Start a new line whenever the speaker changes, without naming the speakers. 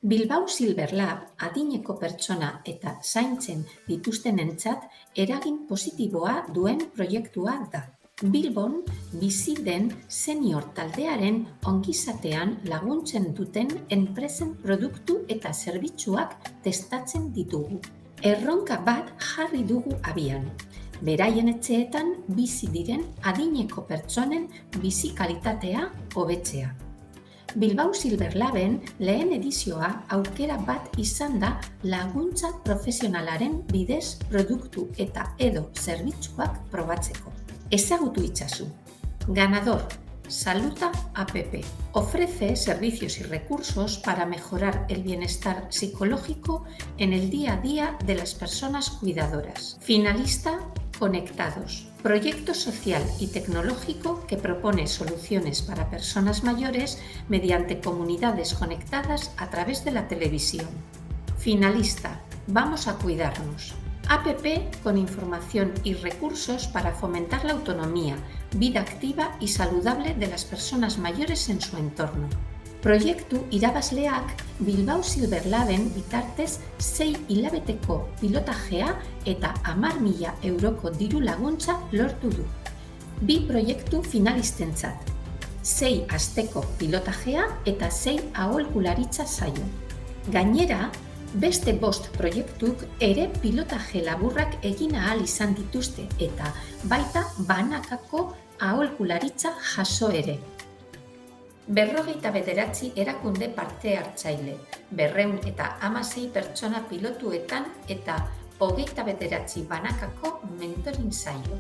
Bilbao Silver Lab adineko pertsona eta zaintzen dituztenentzat eragin positiboa duen proiektua da. Bilbon bizi den senior taldearen ongizatean laguntzen duten enpresen produktu eta zerbitzuak testatzen ditugu. Erronka bat jarri dugu abian. Beraien etxeetan bizi diren adineko pertsonen bizi kalitatea hobetzea. Bilbao Silver Laben lehen edizioa aukera bat izan da laguntza profesionalaren bidez produktu eta edo zerbitzuak probatzeko. Ezagutu itzazu. Ganador, Saluta App. Ofrece servicios y recursos para mejorar el bienestar psicológico en el día a día de las personas cuidadoras. Finalista, Conectados. Proyecto social y tecnológico que propone soluciones para personas mayores mediante comunidades conectadas a través de la televisión. Finalista, Vamos a cuidarnos. App con información y recursos para fomentar la autonomía, vida activa y saludable de las personas mayores en su entorno. Proiektu irabazleak Bilbao Silver Laben bitartez 6 hilabeteko pilotajea eta 10.000 euroko diru laguntza lortu du. 2 proiektu finalistentzat, 6 asteko pilotajea eta 6 aholkularitza saio. Gainera, beste 5 proiektuk ere pilotaje laburrak egin ahal izan dituzte eta baita banakako aholkularitza jaso ere. 59 erakunde parte hartzaile, 216 pertsona pilotuetan eta 29 banakako mentoring saio.